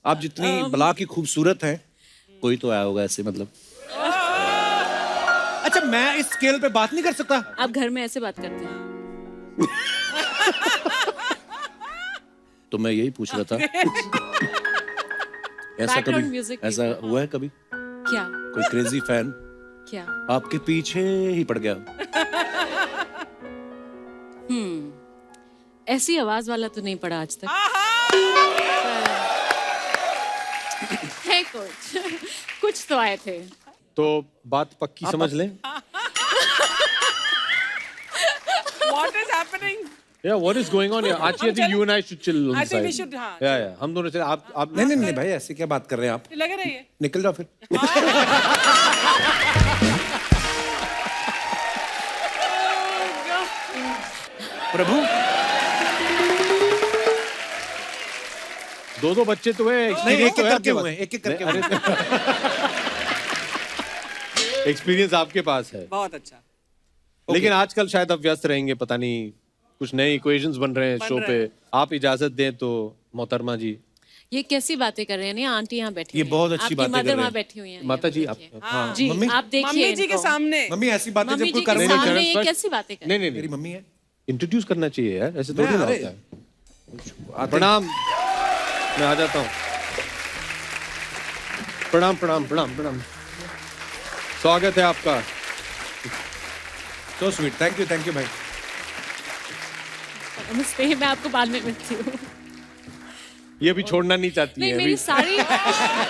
आप जितनी बला की खूबसूरत हैं, कोई तो आया होगा ऐसे मतलब। अच्छा, मैं इस स्केल पे बात नहीं कर सकता? आप घर में ऐसे बात करते हैं? तो मैं यही पूछ रहा था। ऐसा Background कभी music ऐसा भी। हुआ है कभी? क्या? कोई क्रेजी फैन क्या? आपके पीछे ही पड़ गया? ऐसी आवाज वाला तो नहीं पड़ा आज तक। है कुछ तो आए थे। तो बात पक्की समझ लें। What is happening? Yeah, what is going on here? Archie, I think you and I should chill on I the think we side. should, हाँ, Yeah. हम दोनों से आप नहीं भाई, ऐसे क्या बात कर रहे हैं आप? लगे रहिए। निकल जाओ फिर। प्रभु, दो बच्चे तो है, नहीं एक तो एक है करके आपके हुए, पास। एक एक करके हुए। एक्सपीरियंस आपके पास है, बहुत अच्छा। लेकिन आजकल शायद आप व्यस्त रहेंगे, पता नहीं कुछ नए इक्वेशंस बन रहे हैं शो पे। आप इजाजत दें तो मोहतरमा जी। ये कैसी बातें कर रहे हैं? नहीं, आंटी यहाँ बैठी ये हुई हैं। बहुत अच्छी आपकी बातें कर मदर रहे वहाँ हैं। बैठी हुई हैं। माता जी, आप हाँ, जी, मम्मी, आप देखिए मम्मी जी के इनको। सामने। मम्मी ऐसी बातें मम्मी जब कोई जी कर के रहे हैं। सामने ये चरण कैसी बातें कर रहे हैं? नहीं मेरी मम्मी है। इंट्रोड्यूस करना चाहिए यार, ऐसे थोड़ी ना अरे, होता है। प्रणाम, मैं आ जाता हूँ। प्रणाम प्रणाम प्रणाम प्रणाम, स्वागत है आपका। So sweet, थैंक यू भाई। नमस्ते, मैं आपको बाद में मिलती हूँ। ये भी छोड़ना नहीं चाहती नहीं, है मेरी अभी। साड़ी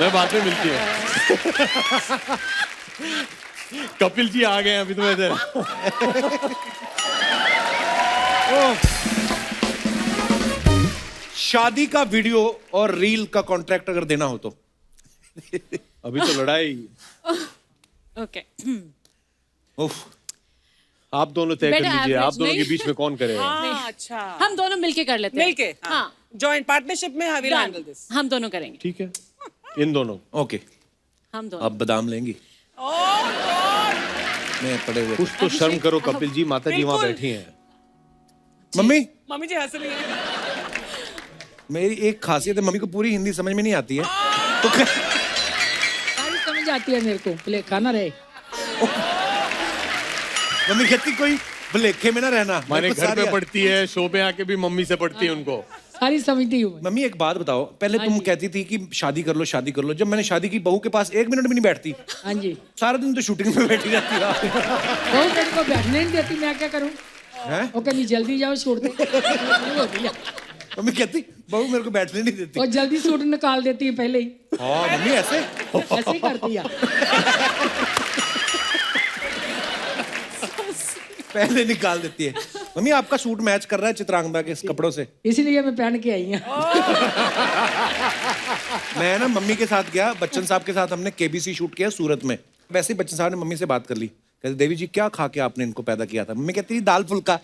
मैं बाद में मिलती हूँ। कपिल जी आ गए हैं अभी तो इधर। शादी का वीडियो और रील का कॉन्ट्रैक्ट अगर देना हो तो? अभी तो लड़ाई ओके। उफ, आप दोनों तय कर Better लीजिए, आप average दोनों नहीं। के बीच में कौन करेगा। हाँ, अच्छा। हम दोनों मिलके कर लेते हैं। मिलके, हाँ। Joint partnership में I will handle this. हम दोनों करेंगे। ठीक है, इन दोनों। ओके। हम दोनों। अब बादाम लेंगी? Oh God! मैं पड़े हुए। कुछ तो शर्म करो कपिल जी, माता जी वहाँ बिल्कुल। बैठी हैं। मम्मी, मम्मी जी हंस रही हैं। मेरी एक खासियत है, मम्मी को पूरी हिंदी समझ में नहीं आती है। तो सारी समझ आती है मेरे को, भले खाना रहे। मम्मी कहती कोई भलेखे में ना रहना। हमारे मेरे को घर सारी पे पढ़ती है, शो पे आके भी मम्मी से पढ़ती है उनको। सारी समझती हूँ मैं। मम्मी एक बात बताओ, पहले तुम कहती थी कि शादी कर लो शादी कर लो। जब मैंने शादी की, बहू के पास एक मिनट भी नहीं बैठती। हाँ जी, सारा दिन तो शूटिंग में बैठी रहती है। वो मेरे को बैठने नहीं देती, मैं क्या करूँ? हैं? वो कहती जल्दी जाओ सूट दे। मम्मी कहती बहू मेरे को बैठने नहीं देती। और जल्दी सूट निकाल देती है पहले ही, हाँ मम्मी ऐसे। ऐसे ही करती है। पहले निकाल देती है। मम्मी आपका सूट मैच कर रहा है चित्रांगदा के कपड़ों से। इसीलिए मैं पहन के आई हूँ। मैं ना मम्मी के साथ गया, बच्चन साहब के साथ हमने केबीसी शूट किया सूरत में। वैसे ही बच्चन साहब ने मम्मी से बात कर ली, कहते देवी जी क्या खा के आपने इनको पैदा किया था? मम्मी कहती दाल फुल्का।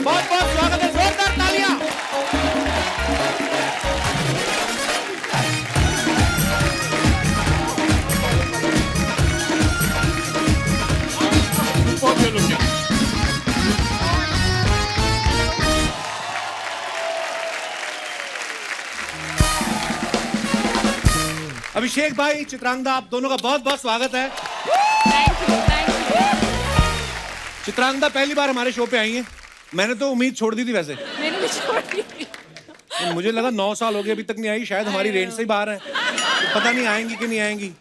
बहुत बहुत स्वागत है, जोरदार तालियां। अभिषेक भाई, चित्रांगदा, आप दोनों का बहुत बहुत स्वागत है। चित्रांगदा पहली बार हमारे शो पे आई हैं। मैंने तो उम्मीद छोड़ दी थी वैसे। मैंने भी छोड़ दी। तो मुझे लगा 9 साल हो गए अभी तक नहीं आई, शायद हमारी रेंज से ही बाहर है। तो पता नहीं आएंगी कि नहीं आएंगी।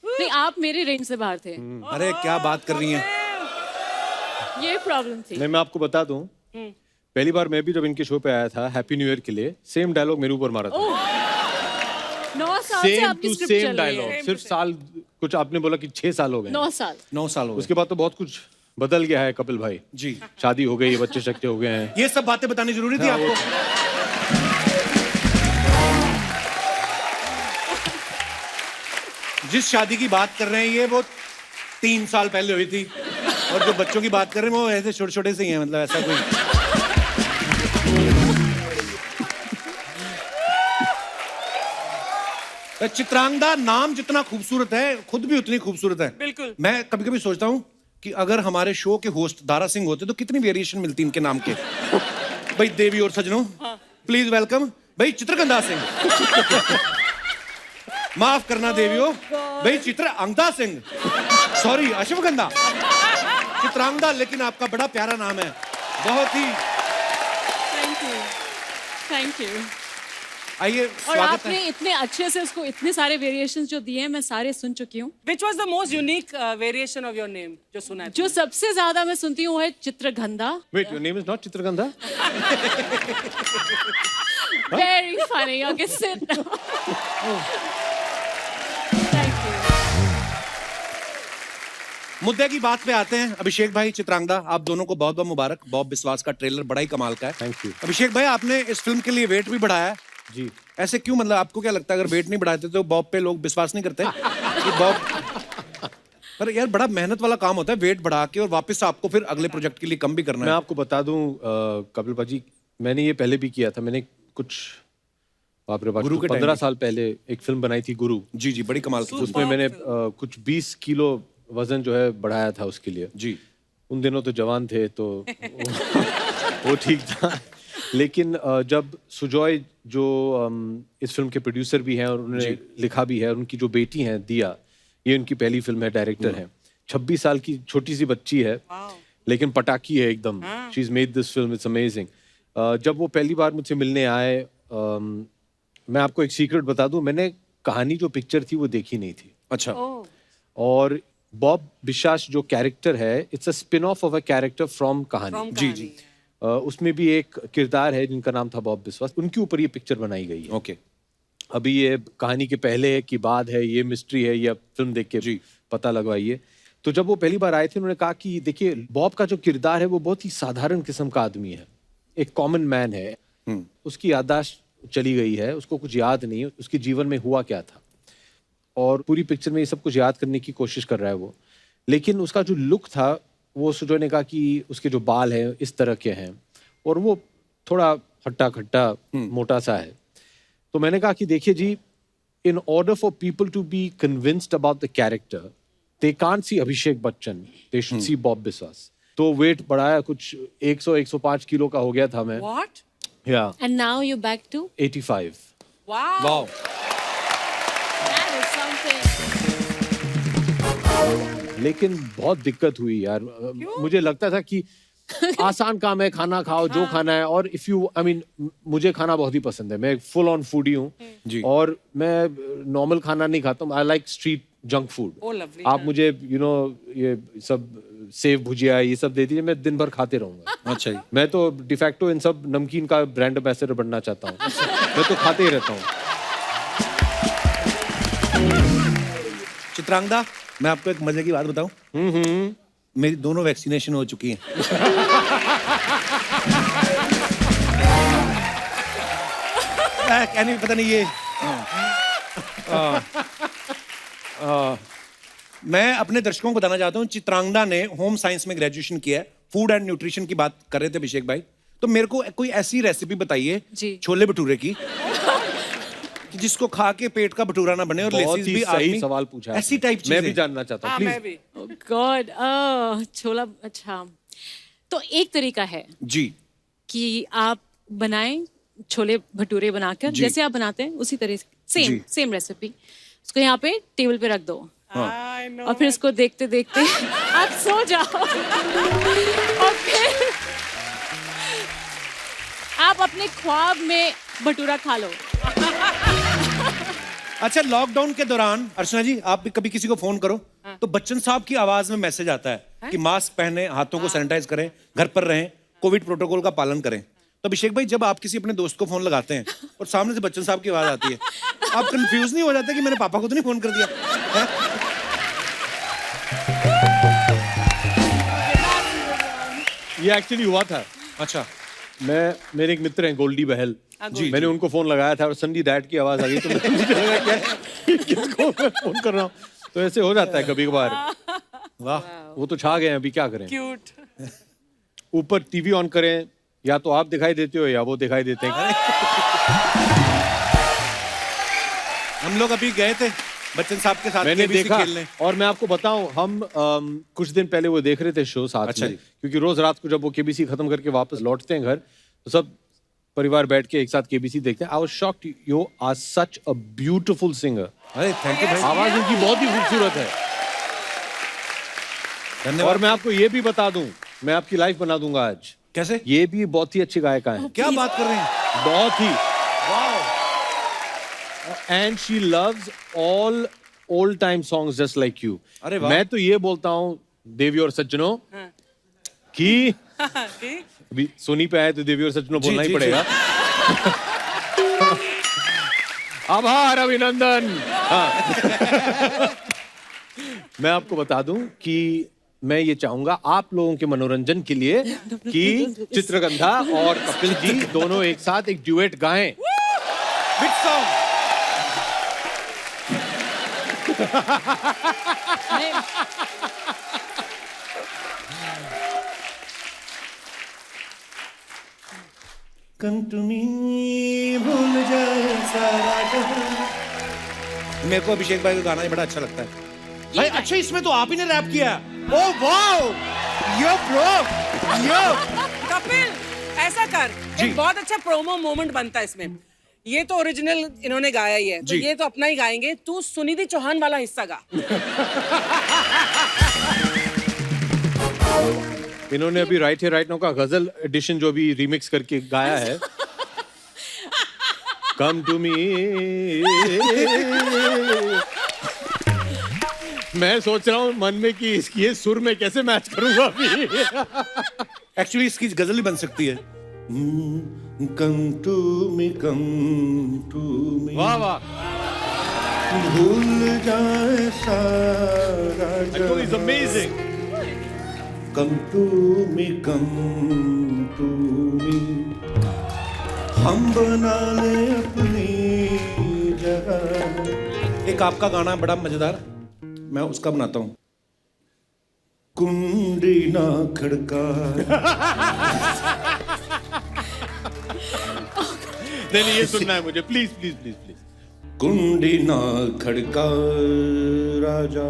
नहीं, आप मेरी रेंज से बाहर थे। अरे क्या बात कर रही हैं। ये प्रॉब्लम थी। नहीं, मैं आपको बता दूं, पहली बार मैं भी जब इनके शो पे आया था हैप्पी न्यू ईयर के लिए, सेम डायलॉग मेरे ऊपर मारा था। 9 साल से सेम आपकी टू स्क्रिप्ट सेम चल रही डायलॉग, है। सिर्फ साल कुछ आपने बोला कि 6 साल हो गए। 9 साल। 9 साल हो गए। उसके बाद तो बहुत कुछ बदल गया है कपिल भाई जी, शादी हो गई है, बच्चे शक्के हो गए हैं। ये सब बातें बतानी जरूरी थी आपको। जिस शादी की बात कर रहे हैं ये वो 3 साल पहले हुई थी, और जो बच्चों की बात कर रहे हैं वो ऐसे छोटे छोटे से ही हैं, मतलब ऐसा कोई। तो चित्रांगदा नाम जितना खूबसूरत है खुद भी उतनी खूबसूरत है। बिल्कुल। मैं कभी कभी सोचता हूँ कि अगर हमारे शो के होस्ट दारा सिंह होते तो कितनी वेरिएशन मिलती इनके नाम के। भाई देवी और सजनों, प्लीज वेलकम भाई चित्रगंधा सिंह। माफ करना देवियों, भाई चित्रांगदा सिंह, सॉरी अश्वगंधा, चित्रांगदा, लेकिन आपका बड़ा प्यारा नाम है, बहुत ही। Thank you, thank you. आइए, और स्वागत आपने है। इतने अच्छे से उसको इतने सारे वेरिएशंस जो दिए हैं मैं सारे सुन चुकी हूँ। Which was the most unique variation of your name? जो सुना है जो सबसे ज्यादा मैं सुनती हूँ वो है Chitragandha. Wait, your name is not Chitragandha? Very funny. Okay, sit down. Thank you. मुद्दे की बात पे आते हैं। अभिषेक भाई, चित्रांगदा, आप दोनों को बहुत बहुत मुबारक। बॉब बिस्वास का ट्रेलर बड़ा ही कमाल का है। Thank you. अभिषेक भाई, आपने इस फिल्म के लिए वेट भी बढ़ाया है। जी। ऐसे क्यों, मतलब आपको क्या लगता है अगर वेट नहीं बढ़ाते तो बॉब पे लोग विश्वास नहीं करते कि बॉब। पर यार बड़ा मेहनत वाला काम होता है वेट बढ़ा के और वापस आपको फिर अगले प्रोजेक्ट के लिए कम भी करना मैं है। आपको बता दूं कपिल भाजी, मैंने ये पहले भी किया था। मैंने कुछ बाप रे बाप, गुरु के 15 टाइम साल पहले एक फिल्म बनाई थी, गुरु। जी जी, बड़ी कमाल की। उसमें मैंने कुछ 20 किलो वजन जो है बढ़ाया था उसके लिए। जी। उन दिनों तो जवान थे तो वो ठीक था। लेकिन जब सुजॉय जो इस फिल्म के प्रोड्यूसर भी हैं और उन्होंने लिखा भी है, उनकी जो बेटी हैं दिया, ये उनकी पहली फिल्म है, डायरेक्टर हैं, 26 साल की छोटी सी बच्ची है, लेकिन पटाखी है एकदम। She is made this film, it's amazing. जब वो पहली बार मुझसे मिलने आए, मैं आपको एक सीक्रेट बता दूं, मैंने कहानी जो पिक्चर थी वो देखी नहीं थी। अच्छा। और बॉब बिशास जो कैरेक्टर है, it's a spin of a character from कहानी। जी जी। उसमें भी एक किरदार है जिनका नाम था बॉब बिस्वास, उनके ऊपर ये पिक्चर बनाई गई है। ओके। अभी ये कहानी के पहले है कि बाद है, ये मिस्ट्री है, ये फिल्म देख के जी पता लगवाइए। तो जब वो पहली बार आए थे, उन्होंने कहा कि देखिए, बॉब का जो किरदार है वो बहुत ही साधारण किस्म का आदमी है, एक कॉमन मैन है। उसकी याददाश्त चली गई है, उसको कुछ याद नहीं है उसके जीवन में हुआ क्या था, और पूरी पिक्चर में ये सब कुछ याद करने की कोशिश कर रहा है वो। लेकिन उसका जो लुक था, वो सुजॉय ने कहा कि उसके जो बाल हैं इस तरह के हैं और वो थोड़ा हट्टा खट्टा मोटा सा है। तो मैंने कहा कि देखिए जी, in order for people to be convinced about the character, they can't see Abhishek Bachchan, they should see Bob Biswas. तो वेट बढ़ाया, कुछ 100-105 किलो का हो गया था मैं। What? या And now you back to 85। Wow. वाह। that is something. लेकिन बहुत दिक्कत हुई यार। मुझे लगता था कि आसान काम है, खाना खाओ जो खाना है। और इफ यू आई मीन, मुझे खाना बहुत ही पसंद है, मैं फुल ऑन फूडी हूँ जी। और मैं नॉर्मल खाना नहीं खाता हूँ। I like street junk food. Oh, lovely. आप मुझे ये सब सेव भुजिया ये सब दे दीजिए, मैं दिन भर खाते रहूंगा। अच्छा जी। मैं तो डिफैक्टो इन सब नमकीन का ब्रांड एम्बेसडर बनना चाहता हूँ। मैं तो खाते ही रहता हूँ। चित्रांगदा, मैं आपको एक मजे की बात बताऊं। मेरी दोनों वैक्सीनेशन हो चुकी हैं। पता नहीं ये मैं अपने दर्शकों को बताना चाहता हूँ, चित्रांगदा ने होम साइंस में ग्रेजुएशन किया है। फूड एंड न्यूट्रिशन की बात कर रहे थे अभिषेक भाई, तो मेरे को कोई ऐसी रेसिपी बताइए जी। छोले भटूरे की कि जिसको खा के पेट का भटूरा ना बने और बहुत लेसिस ही भी सही आदमी सवाल पूछा है ऐसी आपने। टाइप मैं भी चीजें। जानना चाहता हूँ, हाँ, मैं प्लीज। भी। Oh God, छोला। अच्छा, तो एक तरीका है जी कि आप बनाएं छोले भटूरे बनाकर, जी। जैसे आप बनाते हैं उसी तरह से, जी। Same recipe. उसको यहाँ पे टेबल पे रख दो I know. और फिर उसको देखते देखते आप सो जाओ और फिर आप अपने ख्वाब में भटूरा खा लो। अच्छा, लॉकडाउन के दौरान अर्चना जी, आप भी कभी किसी को फोन करो तो बच्चन साहब की आवाज में मैसेज आता है कि मास्क पहने, हाथों को सैनिटाइज करें, घर पर रहें, कोविड प्रोटोकॉल का पालन करें। तो अभिषेक भाई, जब आप किसी अपने दोस्त को फोन लगाते हैं और सामने से बच्चन साहब की आवाज आती है, आप कंफ्यूज नहीं हो जाते कि मैंने पापा को तो नहीं फोन कर दिया है? ये एक्चुअली हुआ था। अच्छा। मेरे एक मित्र हैं गोल्डी बहल जी, मैंने उनको फोन लगाया था और संडी डैड की आवाज आ गई, तो मुझे लगा क्या किसको मैं फोन कर रहा हूँ। तो ऐसे हो जाता है कभी कभार। वाह। वो तो छा गए हैं, अभी क्या करें। Cute. ऊपर टीवी ऑन करें, या तो आप दिखाई देते हो या वो दिखाई देते हैं। हम लोग अभी गए थे बच्चन साहब के साथ मैंने KBC देखा खेलने। और मैं आपको बताऊं हम कुछ दिन पहले वो देख रहे थे शो साथ अच्छा में जी। क्योंकि रोज रात को जब वो केबीसी खत्म करके वापस लौटते हैं घर तो सब परिवार बैठ के एक साथ केबीसी देखते हैं। I was shocked you are such a beautiful singer. अरे थैंक यू भाई, आवाज उनकी बहुत ही खूबसूरत है। धन्यवाद। और मैं आपको ये भी बता दूं, मैं आपकी लाइफ बना दूंगा आज। कैसे? ये भी बहुत ही अच्छी गायिका है, क्या बात कर रहे हैं? बहुत ही। And she loves all old time songs just like you. अरे वाह। मैं तो ये बोलता हूँ देवी और सज्जनों कि कि? अभी सोनी पे आए तो देवी और सज्जनों बोलना ही जी, पड़ेगा। आभार अभिनंदन। हाँ। मैं आपको बता दूं कि मैं ये चाहूंगा आप लोगों के मनोरंजन के लिए कि चित्रगंधा और कपिल जी दोनों एक साथ एक ड्यूएट गाएं। Which song? Come to me, भूल जाए सारा जहां। मेरे को अभिषेक भाई का गाना ये बड़ा अच्छा लगता है भाई। अच्छा इसमें तो आप ही ने रैप किया। ओह वाओ, यो ब्रो, यो। कपिल ऐसा कर, जी। एक बहुत अच्छा प्रोमो मोमेंट बनता है इसमें। ये तो ओरिजिनल इन्होंने गाया ही है, तो जी। ये तो अपना ही गाएंगे। तू सुनिधि चौहान वाला हिस्सा गा। इन्होंने अभी राइट है राइट नाउ का गजल एडिशन जो भी रिमिक्स करके गाया है। Come to me. मैं सोच रहा हूँ मन में कि इसकी ये सुर में कैसे मैच करूंगा अभी। एक्चुअली इसकी गजल ही बन सकती है। Come to me, come to मी, वाह वाह। भूल जाए सारा It's amazing. Come to me, come to me, हम बना ले अपनी जगह। एक आपका गाना है बड़ा मजेदार, मैं उसका बनाता हूँ। कुंडी ना खड़का। नहीं ये सुनना है मुझे, प्लीज प्लीज प्लीज प्लीज। कुंडी ना खड़का राजा,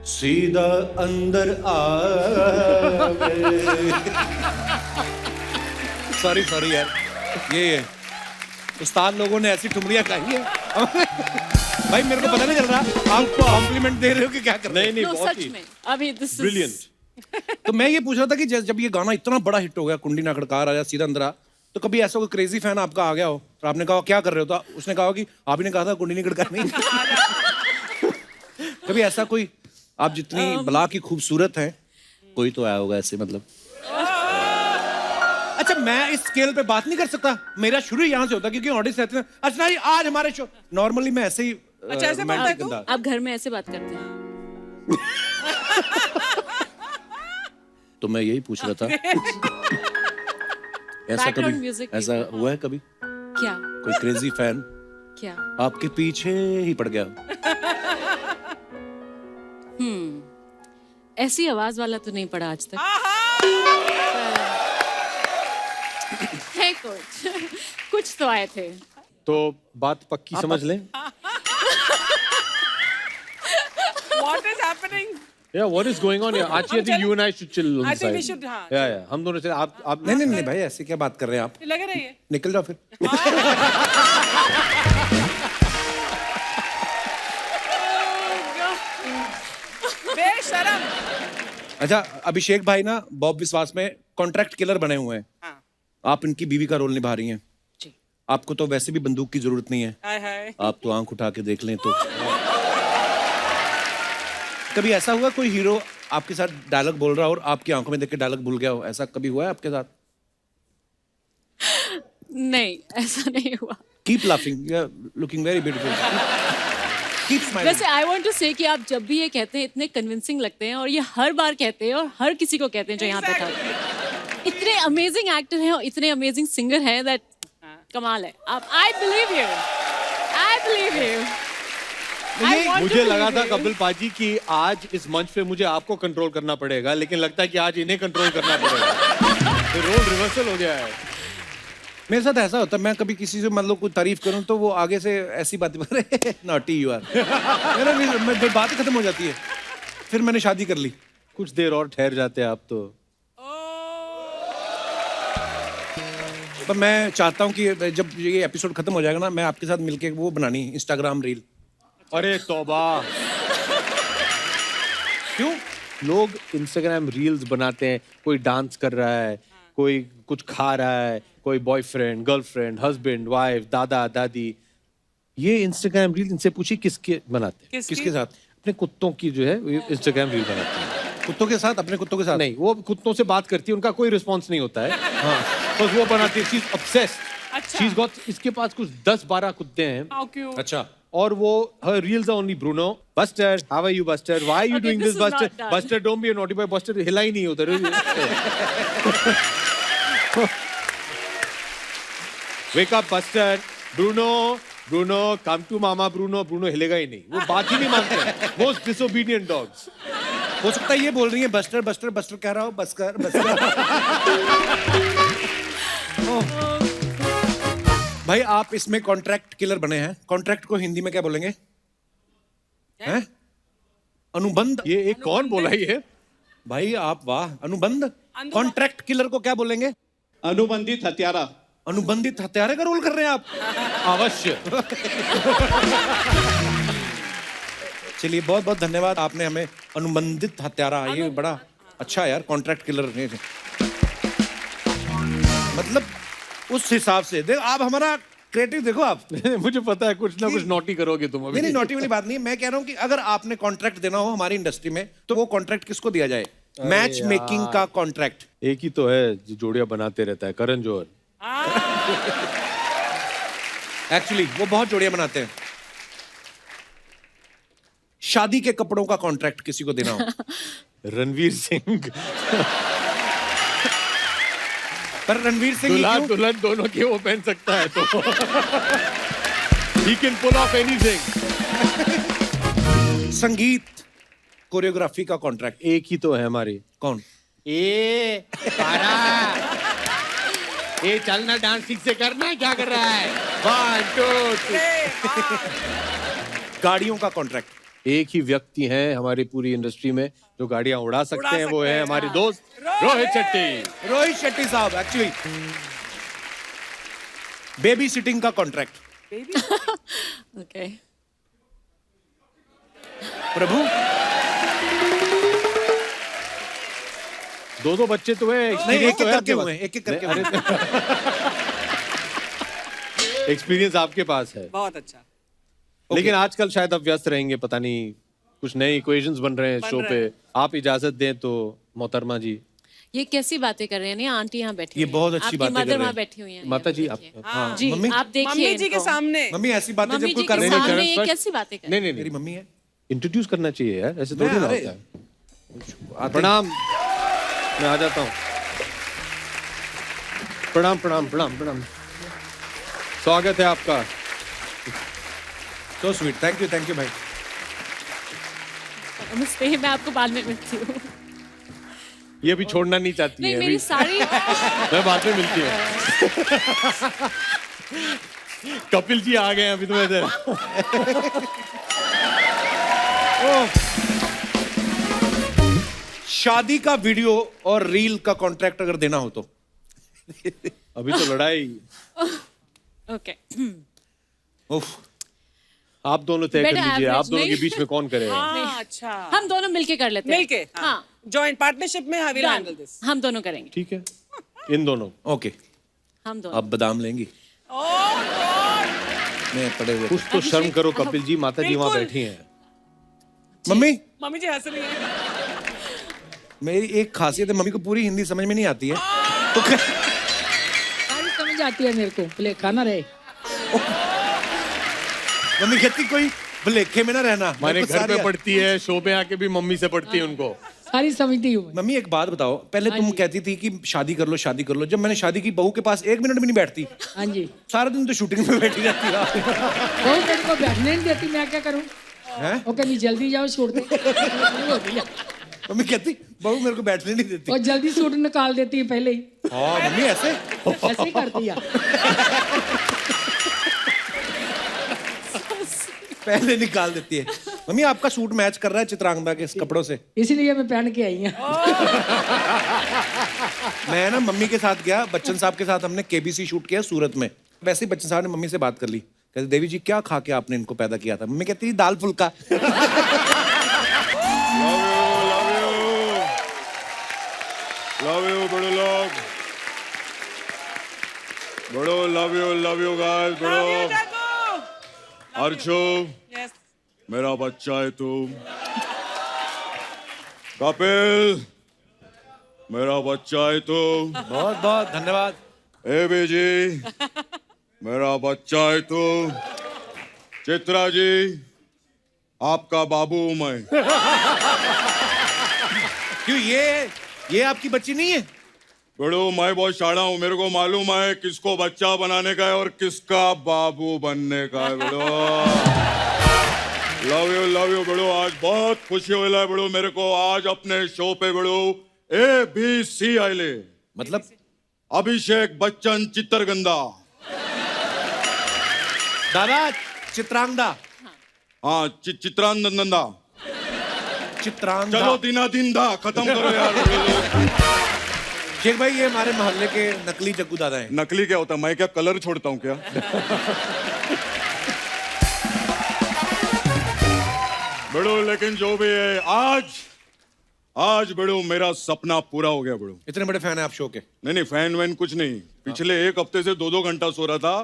सीधा अंदर आवे। सॉरी सॉरी यार, ये उस्ताद लोगों ने ऐसी ठुमरियां गाई है। भाई मेरे को पता नहीं चल रहा आप कॉम्प्लीमेंट दे रहे हो कि क्या कर रहे हो। नहीं No, बहुत सच ही में अभी दिस इज ब्रिलियंट। तो मैं ये पूछ रहा था कि जब ये गाना इतना बड़ा हिट हो गया, कुंडी ना खड़का राजा सीधा अंदर आ, तो कभी ऐसा कोई क्रेजी फैन आपका आ गया हो और आपने कहा क्या कर रहे हो, तो उसने कहा कि आप ही ने कहा था कुंडी नहीं खड़कानी। कभी ऐसा कोई, आप जितनी बला की खूबसूरत हैं, कोई तो आया होगा ऐसे मतलब। अच्छा मैं इस स्केल पे बात नहीं कर सकता, मेरा शुरू यहाँ से होता क्योंकि ऑडियंस रहते हैं। अच्छा जी आज हमारे शो, नॉर्मली मैं ऐसे ही अच्छा, ऐसे romantic बोलता है तू? अंदाज। आप घर में ऐसे बात करते हैं। तो मैं यही पूछ रहा था ऐसा Background कभी music ऐसा हुआ है कभी क्या कोई क्रेजी फैन क्या? आपके पीछे ही पड़ गया? ऐसी आवाज वाला तो नहीं पड़ा आज तक। है कुछ तो आए थे। तो बात पक्की समझ लें। What is happening? Yeah, what is going on here? Actually, I think you and I should chill on I the think we side. should, हाँ, Yeah, yeah. हम दोनों से आप नहीं नहीं नहीं भाई ऐसे क्या बात कर रहे हैं आप, लगे रहिए। निकल जाओ फिर। बेशरम। अच्छा अभिषेक भाई ना बॉब विश्वास में कॉन्ट्रैक्ट किलर बने हुए हैं, हाँ, आप इनकी बीवी का रोल निभा रही हैं। जी। आपको तो वैसे भी बंदूक की जरूरत नहीं है, हाय हाय। आप तो आंख उठा के देख लें तो। कभी ऐसा हुआ कोई हीरो आपके साथ डायलॉग बोल रहा हो और आपकी आंखों में देख के डायलॉग भूल गया हो, ऐसा कभी हुआ है आपके साथ? नहीं ऐसा नहीं हुआ। Keep laughing, you are looking very beautiful, keep smiling. वैसे आई वांट टू से कि आप जब भी ये कहते हैं इतने कन्विंसिंग लगते हैं और ये हर बार कहते हैं और हर किसी को कहते हैं जो यहाँ पे था। इतने अमेजिंग एक्टर हैं और इतने अमेजिंग सिंगर हैं दैट कमाल है। आप आई बिलीव यू। मुझे लगा था कपिल पाजी कि आज इस मंच पे मुझे आपको कंट्रोल करना पड़ेगा, लेकिन लगता है कि आज इन्हें कंट्रोल करना पड़ेगा। तो रोल रिवर्सल हो गया है। मेरे साथ ऐसा होता है, मैं कभी किसी से मतलब कोई तारीफ करूं तो वो आगे से ऐसी बातें करे नॉटी यू आर, मेरा बात खत्म हो जाती है। फिर मैंने शादी कर ली। कुछ देर और ठहर जाते आप तो। पर मैं चाहता हूं कि जब ये एपिसोड खत्म हो जाएगा ना, मैं आपके साथ मिलके वो बनानी इंस्टाग्राम रील। अरे तौबा, क्यों? लोग इंस्टाग्राम रील्स बनाते हैं, कोई डांस कर रहा है, कोई कुछ खा रहा है, कोई बॉयफ्रेंड, गर्लफ्रेंड, हस्बैंड, वाइफ, दादा, दादी। ये इंस्टाग्राम रील इनसे पूछिए किसके बनाते हैं? किसके साथ? अपने कुत्तों की जो है इंस्टाग्राम रील बनाते हैं। कुत्तों के साथ? अपने कुत्तों के साथ? नहीं, वो कुत्तों से बात करती है, उनका कोई रिस्पॉन्स नहीं होता है। हाँ, बस वो बनाती है, शी इज ऑब्सेस्ड। अच्छा। शी इज गॉट, इसके पास कुछ 10-12 कुत्ते हैं। How cute. अच्छा। और वो her reels are only Bruno, Buster, how are you Buster? Why are you Okay, doing this this is Buster? not done. Buster, don't be a naughty boy. Buster हिला ही नहीं उधर। Wake up Buster, Bruno, Bruno, come to mama Bruno. Bruno हिलेगा ही नहीं, वो बात ही नहीं मानते। Most disobedient dogs. हो सकता है ये बोल रही है बस्टर बस्टर बस्टर कह रहा हो, बस्कर बस्कर। भाई आप इसमें कॉन्ट्रैक्ट किलर बने हैं। कॉन्ट्रैक्ट को हिंदी में क्या बोलेंगे? हैं? अनुबंध। ये एक कौन बोला ये? भाई आप वाह, अनुबंध। कॉन्ट्रैक्ट किलर को क्या बोलेंगे? अनुबंधित हत्यारा। अनुबंधित हत्यारे का रोल कर रहे हैं आप। अवश्य। चलिए बहुत बहुत धन्यवाद, आपने हमें अनुबंधित हत्यारा, ये बड़ा अच्छा है यार, कॉन्ट्रैक्ट किलर ने। मतलब उस हिसाब से देख, आप हमारा क्रिएटिव देखो आप। मुझे पता है कुछ ना कुछ नॉटी करोगे तुम अभी। नहीं नोटी वाली बात नहीं, मैं कह रहा हूँ कि अगर आपने कॉन्ट्रैक्ट देना हो हमारी इंडस्ट्री में तो वो कॉन्ट्रैक्ट किसको दिया जाए? मैच मेकिंग का कॉन्ट्रैक्ट। एक ही तो है जो जोड़ियां बनाते रहता है, करण जौहर। एक्चुअली वो बहुत जोड़ियां बनाते हैं। शादी के कपड़ों का कॉन्ट्रैक्ट किसी को देना हो? रणवीर सिंह। पर रणवीर सिंह ही दुल्हा क्यों? दुल्हन दोनों के वो पहन सकता है तो। He can pull off anything. संगीत कोरियोग्राफी का कॉन्ट्रैक्ट एक ही तो है हमारी। कौन? ए पारा, ये चलना डांस ठीक से करना है, क्या कर रहा है? 1 2 3। गाड़ियों का कॉन्ट्रैक्ट। एक ही व्यक्ति हैं हमारी पूरी इंडस्ट्री में जो गाड़ियां उड़ा सकते हैं, वो सकते है हैं, हमारे हाँ। दोस्त रोहित शेट्टी। रोहित शेट्टी साहब। एक्चुअली बेबी सिटिंग का कॉन्ट्रैक्ट। Okay. प्रभु 2-2 बच्चे तो है, नहीं, एक एक करके हुए हैं, एक एक करके हुए हैं। एक्सपीरियंस आपके पास है। बहुत अच्छा। लेकिन आजकल शायद आप व्यस्त रहेंगे, पता नहीं कुछ नए इक्वेशंस बन रहे हैं शो पे। आप इजाजत दें तो मोहतरमा जी। ये कैसी बातें कर रहे हैं? नहीं, आंटी यहाँ बैठी ये हुई बहुत हैं। अच्छी आपकी बातें कर मदर रहे वहाँ हैं। बैठी हुई हैं। माता जी, देखिए। आप हाँ। जी मम्मी? आप देखिए मम्मी जी के इनको। सामने। मम्मी ऐसी बातें मम्मी जब कोई जी कर के रहे नहीं, हैं। सामने चरण ये स्पर्श। कैसी बातें कर नहीं नहीं मेरी नहीं, मम्मी है। इंट्रोड्यूस करना चाहिए यार, ऐसे थोड़ी ना अरे, होता है। प्रणाम, मैं आ जाता हूँ। प्रणाम प्रणाम प्रणाम प्रणाम, स्वागत है आपका। सो स्वीट, थैंक यू भाई। नमस्ते, मैं आपको बाद में मिलती हूँ। ये भी छोड़ना नहीं चाहती नहीं, है मेरी अभी। सारी मैं बाद में मिलती हूँ। कपिल जी आ गए हैं अभी तो इधर। शादी का वीडियो और रील का कॉन्ट्रैक्ट अगर देना हो तो? अभी तो लड़ाई ओके। उफ, आप दोनों तय कर बेटा, लीजिए, आप average दोनों नहीं। के बीच में कौन करेगा। हाँ, अच्छा। हम दोनों मिलके कर लेते हैं। मिलके हाँ, जॉइंट पार्टनरशिप में I will handle done। This. हम दोनों करेंगे। ठीक है, इन दोनों। ओके। हम दोनों। अब बादाम लेंगी? मैं पड़े हुए। कुछ तो शर्म करो कपिल जी, माता जी वहाँ बिल्कुल। बैठी हैं। मम्मी, मम्मी जी हंस रही हैं। मेरी एक खासियत है, मम्मी को पूरी हिंदी समझ में नहीं आती है तो सारी समझ आती है मेरे को, बोले खाना रहे। मम्मी कहती कोई भलेखे में ना रहना। माने मेरे को घर सारी पे पढ़ती है, शो पे आके भी मम्मी से पढ़ती है उनको। सारी समझती हूँ मैं। मम्मी एक बात बताओ, पहले तुम कहती थी कि शादी कर लो शादी कर लो। जब मैंने शादी की, बहू के पास 1 मिनट भी नहीं बैठती, हाँ जी, सारा दिन तो शूटिंग में बैठी रहती है। बहुत मेरे को बैठने नहीं देती, मैं क्या करूँ? हैं? वो कहती जल्दी जाओ, छोड़ दे। हो गया। मम्मी कहती बहू मेरे को बैठने नहीं देती। और जल्दी सूट निकाल देती है पहले ही, हाँ मम्मी ऐसे ऐसे ही करती है। पहले निकाल देती है। मम्मी आपका सूट मैच कर रहा है चित्रांगदा के इस कपड़ों से। इसलिए मैं पहन के आई हूँ। मैं ना मम्मी के साथ गया, बच्चन साहब के साथ हमने केबीसी शूट किया सूरत में। वैसे ही बच्चन साहब ने मम्मी से बात कर ली, कहते देवी जी क्या खा के आपने इनको पैदा किया था? मम्मी कहती दाल फुल्का। लव यू बड़े लोग, बड़ो लव यू गाइस, बड़ो अर्शो Yes. मेरा बच्चा है तू, कपिल मेरा बच्चा है तू, बहुत बहुत धन्यवाद। एबी जी मेरा बच्चा है तू, चित्रा जी आपका बाबू हूं मैं। क्यों ये आपकी बच्ची नहीं है? बड़ो मैं बहुत शाड़ा हूँ, मेरे को मालूम है किसको बच्चा बनाने का है और किसका बाबू बनने का है। बड़ो लव यू बड़ो, आज बहुत खुशी हो रहा है बड़ो मेरे को। आज अपने शो पे बड़ो ABC आइले, मतलब अभिषेक बच्चन चित्रगंधा। दादा चित्रांगदा, हाँ चित्रानंदा। चित्रांगदा। चलो दिना दिन दा खत्म करो यार। बड़े लोग। शेख भाई ये हमारे मोहल्ले के नकली जग्गू दादा हैं। नकली क्या होता है? मैं क्या कलर छोड़ता हूँ क्या? बड़ो लेकिन जो भी है, आज बड़ो मेरा सपना पूरा हो गया बड़ो। इतने बड़े फैन है आप शो के? नहीं फैन वैन कुछ नहीं, पिछले एक हफ्ते से 2-2 घंटा सो रहा था,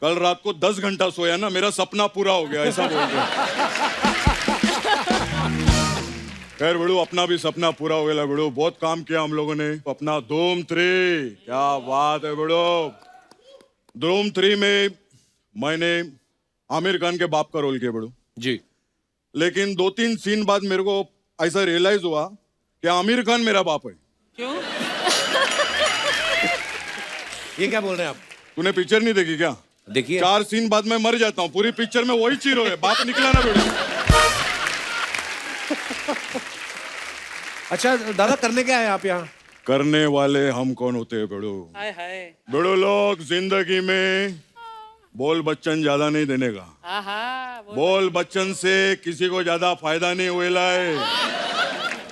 कल रात को 10 घंटा सोया ना, मेरा सपना पूरा हो गया ऐसा बोल रहे। खैर बड़ो अपना भी सपना पूरा हो गया बड़ो, बहुत काम किया हम लोगों ने। अपना धूम 3, क्या बात है बड़ो। धूम 3 में मैंने आमिर खान के बाप का रोल किया बड़ो जी। लेकिन 2-3 सीन बाद मेरे को ऐसा रियलाइज हुआ कि आमिर खान मेरा बाप है। क्यों? ये क्या बोल रहे हैं आप? तूने पिक्चर नहीं देखी क्या? देखिए 4 सीन बाद मैं मर जाता हूँ, पूरी पिक्चर में वही चीरो है, बाप निकला ना बेटा। अच्छा दादा करने क्या है आप यहाँ? करने वाले हम कौन होते हैं बड़ो? हाय हाय। बड़ो लोग जिंदगी में बोल बच्चन ज्यादा नहीं देने का। आहा, बोल बच्चन से किसी को ज्यादा फायदा नहीं हुएला है,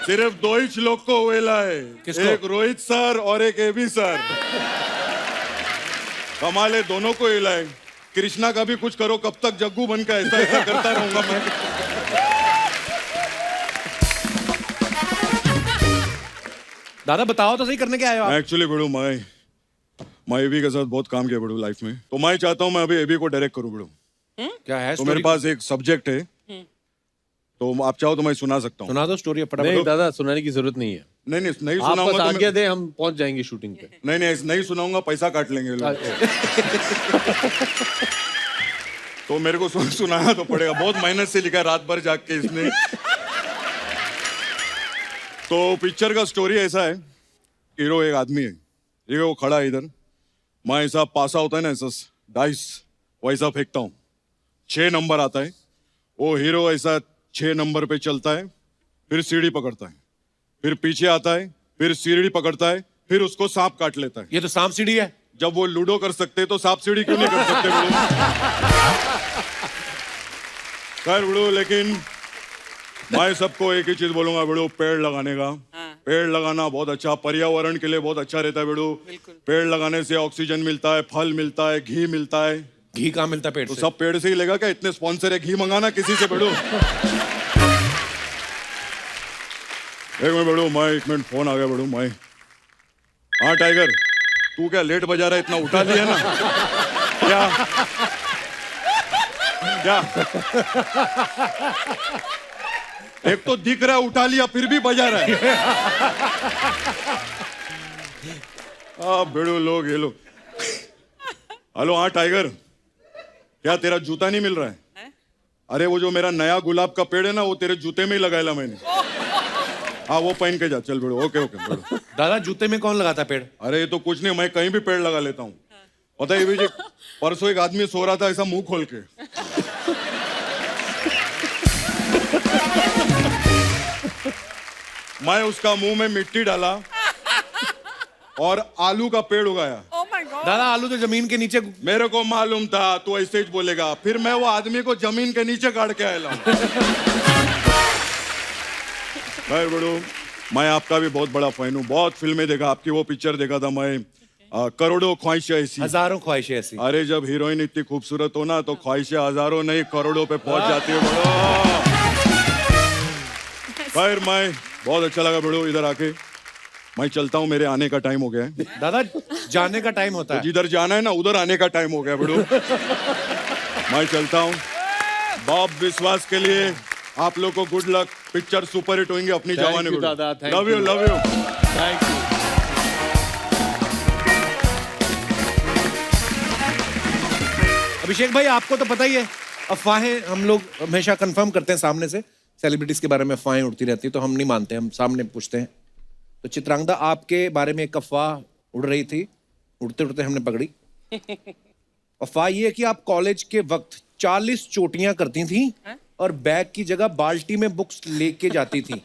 सिर्फ 2 ही लोग को हुएला है। किसको? एक रोहित सर और एक एबी सर। कमाले दोनों को हुएला है। कृष्णा का भी कुछ करो, कब तक जग्गू बन का ऐसा ऐसा करता रहूंगा मैं। दादा बताओ तो सही करने क्या आए हो आप? एक्चुअली बड़ू मैं एबी के साथ बहुत काम किया बड़ू लाइफ में, तो मैं चाहता हूँ मैं अभी एबी को डायरेक्ट करूँ बड़ू। क्या है तो मेरे story? पास एक सब्जेक्ट है, तो आप चाहो तो मैं सुना सकता हूँ। सुना दो स्टोरी नहीं फटाफट। दादा सुनाने की जरूरत नहीं है, नहीं आप बस सुनाऊंगा आज्ञा दे, हम पहुंच जाएंगे शूटिंग पे। नहीं सुनाऊंगा, पैसा काट लेंगे ये लोग। तो मेरे को सुनाना तो पड़ेगा, बहुत मेहनत से लिखा है, रात भर जाग के इसने। तो पिक्चर का स्टोरी ऐसा है, हीरो एक आदमी है, ठीक है, वो खड़ा है इधर, मैं ऐसा पासा होता है ना ऐसा डाइस वैसा फेंकता हूँ, 6 नंबर आता है, वो हीरो ऐसा 6 नंबर पे चलता है, फिर सीढ़ी पकड़ता है, फिर पीछे आता है, फिर सीढ़ी पकड़ता है, फिर उसको सांप काट लेता है। ये तो सांप सीढ़ी है। जब वो लूडो कर सकते तो सांप सीढ़ी क्यों नहीं कर सकते बड़ो? खैर बड़ो, लेकिन मैं सबको एक ही चीज बोलूंगा बड़ो, पेड़ लगाने का। पेड़ लगाना बहुत अच्छा, पर्यावरण के लिए बहुत अच्छा रहता है बड़ो। पेड़ लगाने से ऑक्सीजन मिलता है, फल मिलता है, घी मिलता है। घी कहाँ मिलता है पेड़ तो से? सब पेड़ से ही लेगा क्या? इतने स्पॉन्सर है, घी मंगाना किसी से बड़ो। एक मिनट बड़ो, मैं 1 मिनट, फोन आ गया बड़ो। मैं हाँ टाइगर, तू क्या लेट बजा रहा है? इतना उठा लिया ना क्या? एक तो दिख रहा है उठा लिया, फिर भी बजा रहा है। बेड़ो लोग ये लोग। हेलो हाँ टाइगर, क्या तेरा जूता नहीं मिल रहा है? अरे वो जो मेरा नया गुलाब का पेड़ है ना, वो तेरे जूते में ही लगाया मैंने। हाँ वो पहन के जा, चल बेड़ो। ओके बेड़ो। दादा जूते में कौन लगाता पेड़? अरे ये तो कुछ नहीं, मैं कहीं भी पेड़ लगा लेता हूँ। पता है जी, परसों एक आदमी सो रहा था ऐसा मुंह खोल के, मैं उसका मुंह में मिट्टी डाला और आलू का पेड़ उगाया। Oh my God. दादा आलू तो जमीन के नीचे मेरे को मालूम था तू ऐसे ही बोलेगा, फिर मैं वो आदमी को जमीन के नीचे गाड़ के आया। भाई बड़ू, मैं आपका भी बहुत बड़ा फैन हूँ, बहुत फिल्में देखा, आपकी वो पिक्चर देखा था मैं, करोड़ों ख्वाहिशें ऐसी। हजारों ख्वाहिशें ऐसी। अरे जब हीरोइन इतनी खूबसूरत हो ना तो ख्वाहिशें हजारों नहीं करोड़ों पे पहुंच जाती है बड़ो। खैर मैं बहुत अच्छा लगा बड़ो इधर आके, मैं चलता हूँ, मेरे आने का टाइम हो गया है। दादा जाने का टाइम होता है। जिधर जाना है ना उधर आने का टाइम हो गया बड़ो। मैं चलता हूँ। बॉब विश्वास के लिए आप लोग को good luck, picture super hit होंगे अपनी जवानी में। दादा, thank love you, you. Love you. Thank you. Abhishek भाई आपको तो पता ही है, अफवाहें हम लोग हमेशा कंफर्म करते हैं सामने से, सेलिब्रिटीज के बारे में अफवाहें उड़ती रहती है तो हम नहीं मानते, हम सामने पूछते हैं। तो चित्रांगदा आपके बारे में एक अफवाह उड़ रही थी, उड़ते उड़ते हमने पकड़ी। अफवाह ये है कि आप कॉलेज के वक्त 40 चोटियां करती थी और बैग की जगह बाल्टी में बुक्स लेके जाती थी।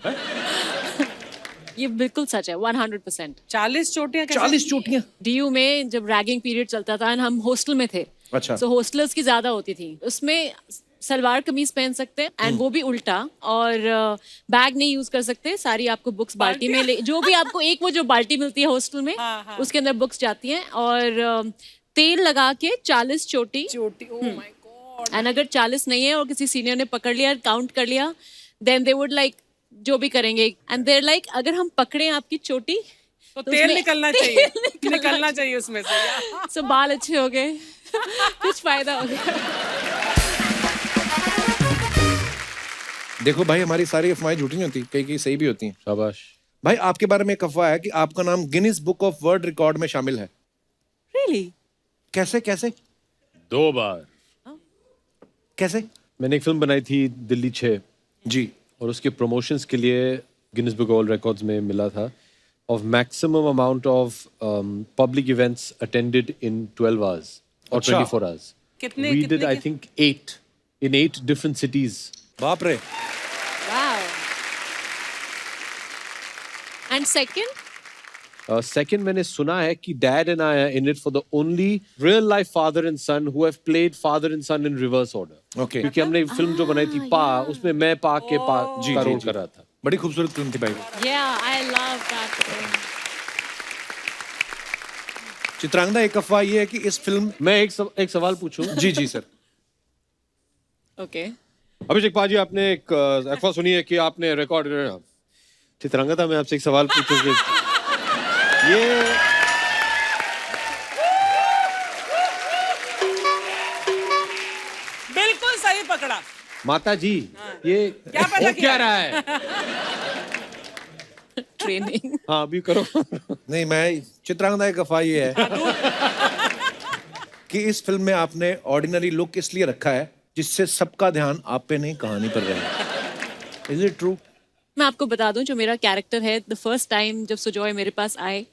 ये बिल्कुल सच है, 100%। 40 चोटियां कैसे? 40 चोटियां। डीयू में जब रैगिंग पीरियड चलता था, हम हॉस्टल में थे, अच्छा। तो हॉस्टलर्स की ज्यादा होती थी, उसमें सलवार कमीज पहन सकते हैं एंड वो भी उल्टा, और बैग नहीं यूज कर सकते, सारी आपको बुक्स बाल्टी में ले, जो भी आपको एक वो जो बाल्टी मिलती है हॉस्टल में, उसके अंदर बुक्स जाती हैं, और तेल लगा के 40 चोटी। Oh my God. एंड अगर 40 नहीं है और किसी सीनियर ने पकड़ लिया, काउंट कर लिया, देन दे वुड लाइक जो भी करेंगे, एंड देयर लाइक अगर हम पकड़े आपकी चोटी तो तेल उसमें निकलना तेल चाहिए, निकलना चाहिए उसमें से। सो बाल अच्छे हो गए, कुछ फायदा हो गया। देखो भाई हमारी सारी अफवाहें झूठी नहीं होती, कई कई सही भी होती हैं। शाबाश। भाई आपके बारे में एक अफवाह है कि आपका नाम Guinness book of world record में शामिल है। Really? कैसे कैसे 2 बार। कैसे? मैंने एक फिल्म बनाई थी दिल्ली 6, जी। और उसके प्रमोशंस के लिए गिनीज बुक वर्ल्ड रिकॉर्ड्स में मिला था of maximum amount of public events attended in 12 hours or अच्छा। 24 hours. कितने- We कितने did, I के- think, 8 in 8 different cities. बाप रे। Wow. And second? Second, मैंने सुना है कि Dad and I are in it for the only real life father and son who have played father and son in reverse order. Okay. क्योंकि हमने film जो बनाई थी पा, उसमें मैं पा के पा जी, का जी, रोल जी। कर रहा था। बड़ी खूबसूरत फिल्म थी भाई। Yeah, I love that film. Chitrangada एक अफवाह ये है कि इस फिल्म मैं एक सवाल पूछूं? जी जी सर। Okay. अभिषेक पाजी, आपने एक अफवाह सुनी है कि आपने रिकॉर्ड, चित्रांगदा मैं आपसे एक सवाल पूछूं कि ये बिल्कुल सही पकड़ा। माता जी, ये क्या पता हो किया? क्या रहा है? Training. हाँ अभी करो। नहीं, मैं चित्रांगदा एक अफवाह ये है कि इस फिल्म में आपने ऑर्डिनरी लुक इसलिए रखा है जिससे सबका ध्यान आप पे नहीं कहानी पर रहे। Is it true? मैं आपको बता दूं, जो मेरा कैरेक्टर है, द फर्स्ट टाइम जब सुजॉय मेरे पास आए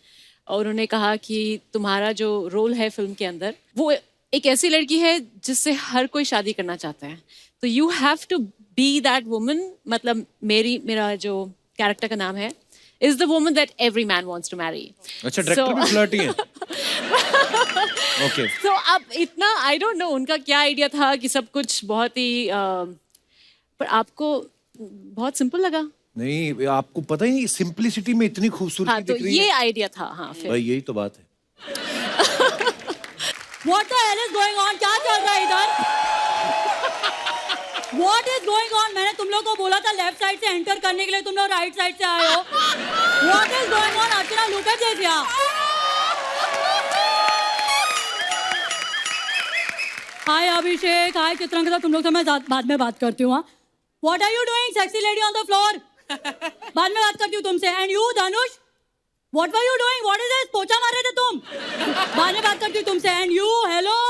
और उन्होंने कहा कि तुम्हारा जो रोल है फिल्म के अंदर, वो एक ऐसी लड़की है जिससे हर कोई शादी करना चाहता है, तो you have to be that woman. मतलब मेरा जो कैरेक्टर का नाम है is the woman that every man wants to marry. अच्छा, डायरेक्टर भी फ्लर्टी है। ओके। तो अब इतना आई डोंट नो उनका क्या आइडिया था कि सब कुछ बहुत ही पर आपको बहुत सिंपल लगा। नहीं, आपको पता ही नहीं, सिंपलिसिटी में इतनी खूबसूरती हाँ, तो दिख रही ये है। आइडिया था। हाँ, फिर भाई यही तो बात है। What the hell is going on? क्या चल रहा है इधर? What is going on? मैंने तुम लोग को बोला था लेफ्ट साइड से एंटर करने के लिए, तुम लोग राइट साइड से आए हो। What is going on? Archana, look at this here. Hi Abhishek, hi Chitrangada, तुम लोग से मैं बाद में बात करती हूँ। हाँ? What are you doing, sexy lady on the floor? बाद में बात करती हूँ तुमसे। And you, Dhanush? What were you doing? What is this? पोछा मार रहे थे तुम? बाद में बात करती हूँ तुमसे। And you, hello,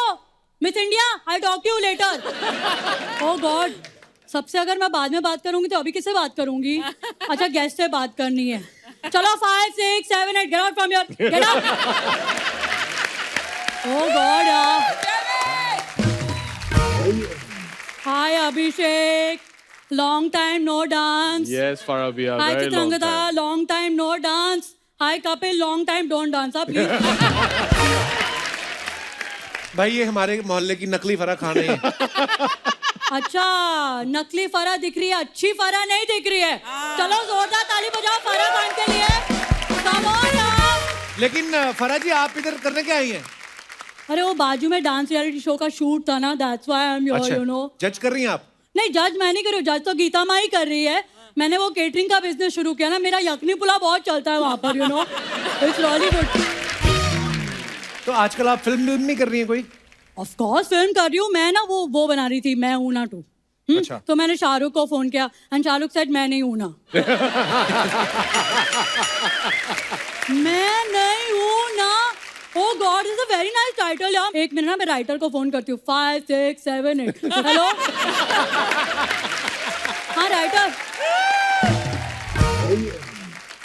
Miss India, I'll talk to you later. Oh God, सबसे अगर मैं बाद में बात करूंगी तो अभी किससे बात करूंगी? अच्छा, गेस्ट से बात करनी है। चलो 5, 6, 7, 8, get out from here. Get out. Oh God, यार। Hi Abhishek, long time no dance. Yes, Farah Bia, Hi very long Chitrangada, time. long time no dance. Hi Kapil, long time don't dance. Up please. भाई ये हमारे मोहल्ले की नकली फरा खान है। अच्छा, नकली फरा दिख रही है, अच्छी फरा नहीं दिख रही है। चलो जोरदार ताली बजाओ फरा खान के लिए। Come on यार। लेकिन फरा जी आप इधर करने क्या आई हैं? अरे वो बाजू में डांस रियलिटी शो का शूट था ना, that's why I'm here, you know. जज कर रही हैं आप? नहीं, जज मैं नहीं कर रही हूँ, जज तो गीता माँ ही कर रही है। मैंने वो केटरिंग का बिजनेस शुरू किया ना, मेरा यखनी पुलाव बहुत चलता है वहाँ पर, you know. It's really good. तो आजकल आप फिल्म नहीं कर रही हैं कोई? Of course फिल्म कर रही हूँ मैं ना, वो बना रही थी मैं हूं ना 2। अच्छा। तो मैंने शाहरुख को फोन किया एंड शाहरुख सेड मैं नहीं हूं ना। मैं नहीं हूं ना। Oh God, it's a very nice title यार। एक मिनट ना, मैं राइटर को फोन करती हूँ। 5 6 7 8 हेलो। हाँ राइटर।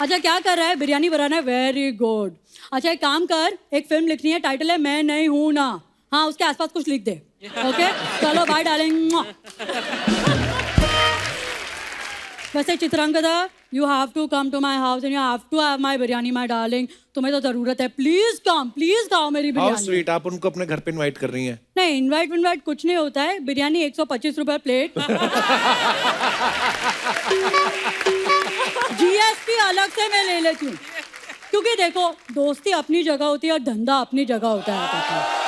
अच्छा क्या कर रहा है? बिरयानी बनाना है, वेरी गुड। अच्छा एक काम कर, एक फिल्म लिखनी है, टाइटल है मैं नहीं हूं ना। हाँ उसके आसपास कुछ लिख दे। ओके चलो बाय डार्लिंग। वैसे Chitrangada, you have to come to my house and you have to have my biryani my darling. तुम्हें तो जरूरत है, प्लीज कम, प्लीज खाओ मेरी हाउ बिरयानी। स्वीट, आप उनको अपने घर पे इनवाइट कर रही हैं। नहीं इनवाइट कुछ नहीं होता है, बिरयानी 125 रुपए प्लेट। जीएसटी अलग से मैं ले लेती हूँ, क्योंकि देखो दोस्ती अपनी जगह होती है और धंधा अपनी जगह होता है।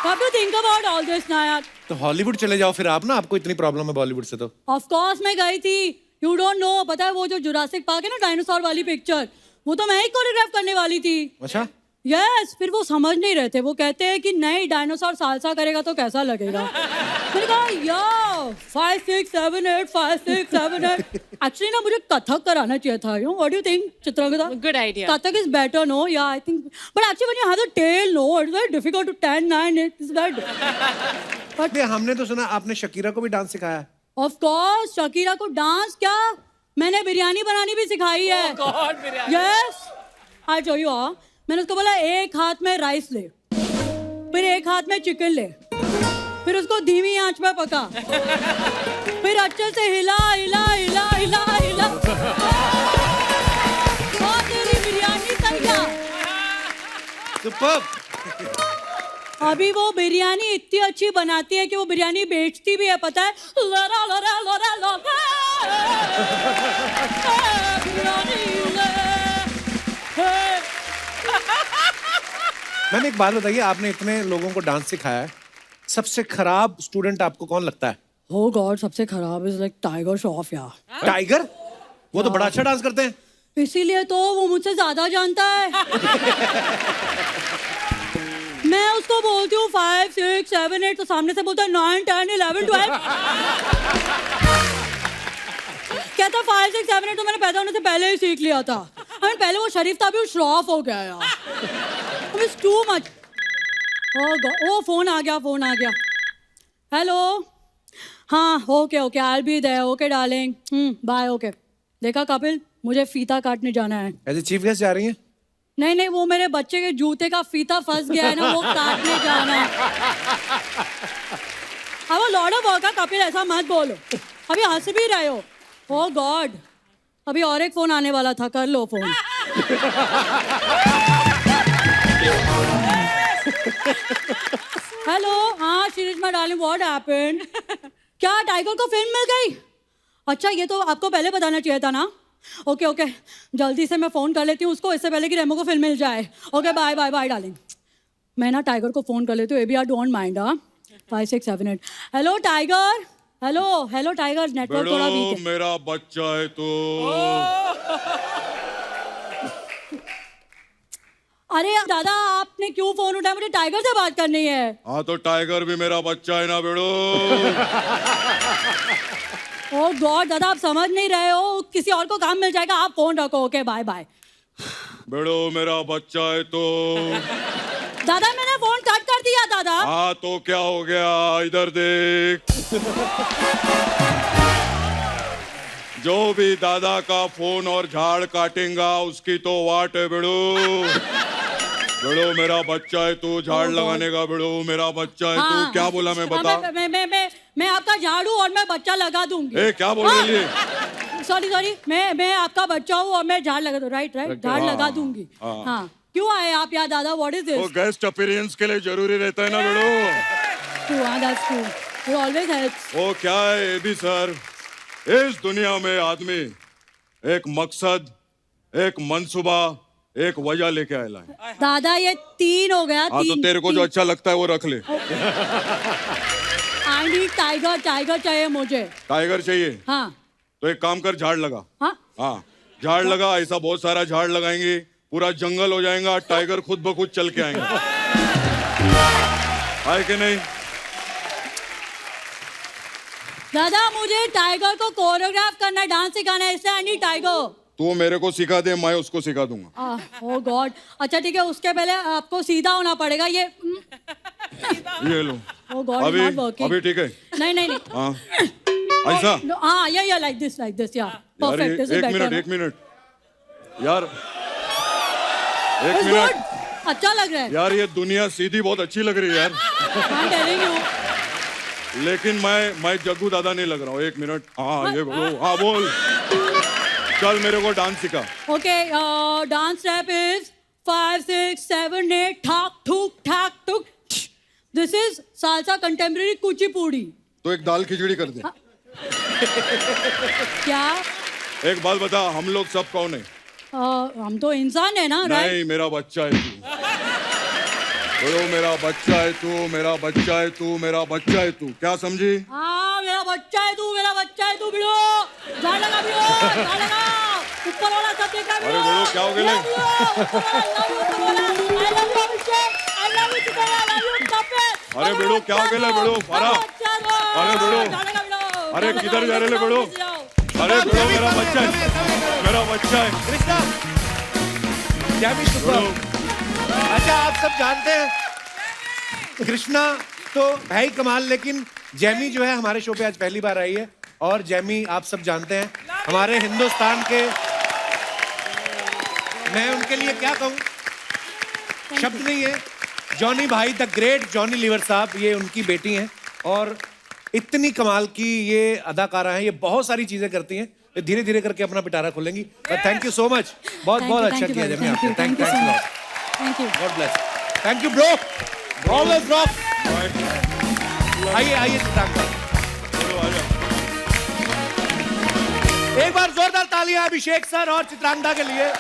What do you think about all this ना यार? तो हॉलीवुड चले जाओ फिर आप ना, आपको इतनी प्रॉब्लम है बॉलीवुड से तो। ऑफ कोर्स मैं गई थी, यू डोंट नो। पता है वो जो जुरासिक पार्क है ना, डायनासोर वाली पिक्चर, वो तो मैं ही कोरियोग्राफ करने वाली थी। अच्छा। यस, फिर वो समझ नहीं रहे थे, वो कहते हैं कि नहीं डायनासोर सालसा करेगा तो कैसा लगेगा। मैंने कहा या 5 6 7 8 5 6 7 8। एक्चुअली ना मुझे कथक कराना चाहिए था। You what do you think Chitrangada? Good idea. Kathak is better no? या I think, but actually when you have the tail no, it's very difficult to 10 9 8 is bad. But हमने तो सुना आपने शकीरा को भी डांस सिखाया है। ऑफ कोर्स, शकीरा को डांस क्या, मैंने बिरयानी बनानी भी सिखाई है। Yes I tell you. मैंने उसको बोला एक हाथ में राइस ले, फिर एक हाथ में चिकन ले, फिर उसको धीमी आंच में पका, फिर अच्छे से हिला हिला हिला हिला हिला और तेरी बिरयानी तैयार। सुपर्ब। अभी वो बिरयानी इतनी अच्छी बनाती है कि वो बिरयानी बेचती भी है, पता है। लरा लरा लरा लरा बिरयानी ले। मैम एक बात बताइए, आपने इतने लोगों को डांस सिखाया है, सबसे खराब स्टूडेंट आपको कौन लगता है? Oh God, सबसे खराब इज लाइक टाइगर श्रॉफ यार। टाइगर? वो तो बड़ा अच्छा डांस करते हैं। इसीलिए तो वो मुझसे ज्यादा जानता है। मैं उसको बोलती हूँ 5 6 7 8, तो सामने से बोलता है 9 10 11 12। कहता 5 6 7 8 तो मैंने पैदा होने से पहले ही सीख लिया था। पहले वो शरीफ था, अभी वो श्रॉफ हो गया यार। It's too much. ओ फोन आ गया। हेलो, हाँ okay okay I will be there. Okay darling, bye. Okay देखा कपिल, मुझे फीता काटने जाना है। ऐसे चीफ गेस्ट जा रही हैं? नहीं वो मेरे बच्चे के जूते का फीता फंस गया है ना, वो काटने जाना है। अब वो लॉर्ड ऑफ वर्क है कपिल, ऐसा मत बोलो, अभी हंस भी रहे हो। ओह गॉड, अभी और एक फोन आने वाला था, कर लो फोन। हेलो, हाँ शिरीषमा डार्लिंग, व्हाट हैपेंड? क्या टाइगर को फिल्म मिल गई? अच्छा ये तो आपको पहले बताना चाहिए था ना। ओके ओके जल्दी से मैं फोन कर लेती हूँ उसको, इससे पहले कि रेमो को फिल्म मिल जाए। Okay bye bye bye darling. मैं ना टाइगर को फोन कर लेती हूँ, ABR don't mind. 5 6 7 8। Hello Tiger, hello Tiger, network थोड़ा वीक है। मेरा बच्चा है तो। अरे दादा आपने क्यों फोन उठाया? मुझे टाइगर से बात करनी है। हाँ तो टाइगर भी मेरा बच्चा है ना बेड़ो। ओह गॉड दादा आप समझ नहीं रहे हो, किसी और को काम मिल जाएगा, आप फोन रखो। Okay bye bye. बेड़ो मेरा बच्चा है तो। दादा मैंने फोन कट कर दिया दादा। हाँ तो क्या हो गया, इधर देख। जो भी दादा का फोन और झाड़ काटेगा उसकी तो वाट है बेड़ो। बेड़ो मेरा बच्चा है तू, झाड़ लगाने का बेड़ो मेरा बच्चा है तू। क्या बोला मैं बता। मैं आपका झाड़ू और मैं बच्चा लगा दूंगी। ए क्या बोल रही है। सॉरी मैं आपका बच्चा हूँ और मैं झाड़ लगा दूँ। राइट झाड़ लगा दूंगी। हाँ क्यों आए आप यहाँ दादा? व्हाट इज वो दिस? गेस्ट अपीयरेंस के लिए जरूरी रहता है ना बेड़ो। That's true, it always helps. वो क्या है ये भी सर, इस दुनिया में आदमी एक मकसद, एक मंसूबा, एक वजह लेके आया है। दादा ये 3 हो गया। हाँ तो तेरे को जो अच्छा लगता है वो रख ले। आई नीड टाइगर चाहिए मुझे। टाइगर चाहिए? हाँ तो एक काम कर, झाड़ लगा। हाँ हाँ झाड़ लगा, ऐसा बहुत सारा झाड़ लगाएंगे, पूरा जंगल हो जाएगा, टाइगर खुद ब खुद चल के आएंगे। है कि नहीं? दादा मुझे टाइगर को कोरियोग्राफ करना है, डांस सिखाना है, इसलिए आई नीड टाइगर। तू मेरे को सिखा दे, मैं उसको सिखा दूंगा। ओह गॉड। अच्छा ठीक है, उसके पहले आपको सीधा होना पड़ेगा। ये लो। ओह गॉड, अभी नॉट वर्किंग। अभी ठीक है? नहीं हाँ ऐसा? हाँ ये लाइक दिस या यार परफेक्ट। This is better. एक मिनट यार, एक इट्स मिनट गुड, अच्छा लग रहा है। यार, ये दुनिया सीधी बहुत अच्छी लग रही है यार। I am telling you. लेकिन मैं जग्गू दादा नहीं लग रहा हूँ। एक मिनट। हाँ ये हाँ बोल। चल मेरे को डांस सिखा। ओके डांस स्टेप इज 5 6 7 8 ठाक ठुक। This is salsa contemporary Kuchipudi. तो एक दाल खिचड़ी कर दे। क्या? एक बात बता, हम लोग सब कौन है? हम तो इंसान है ना। नहीं, मेरा बच्चा है तू। बोलो मेरा बच्चा है तू, मेरा बच्चा है तू, मेरा बच्चा है तू। क्या समझी? हाँ मेरा बच्चा है तू, मेरा बच्चा है तू। बिड़ो झाड़ लगा, बिड़ो झाड़ लगा। ऊपर वाला सब देखा। अरे बिड़ो क्या हो गया? अरे बिड़ो क्या हो गया? बिड़ो फारा। अरे बिड़ो, अरे किधर जा रहे बिड़ो? अरे बिड़ो मेरा बच्चा है, मेरा बच्चा है। कृष्णा, जैमी सुपर। अच्छा आप सब जानते हैं कृष्णा तो है ही कमाल, लेकिन जैमी जो है हमारे शो पे आज पहली बार आई है। और जैमी आप सब जानते हैं हमारे हिंदुस्तान के, मैं उनके लिए क्या कहूँ, शब्द नहीं है। जॉनी भाई, द ग्रेट जॉनी लीवर साहब, ये उनकी बेटी हैं और इतनी कमाल की ये अदाकारा हैं। ये बहुत सारी चीजें करती हैं, ये धीरे धीरे करके अपना पिटारा खोलेंगी। थैंक यू सो मच, बहुत बहुत अच्छा किया जैमी आपने। Thank you, God bless. Thank you bro, always bro. आइए चित्रांग भाई, एक बार जोरदार तालियां अभिषेक सर और चित्रांगदा के लिए।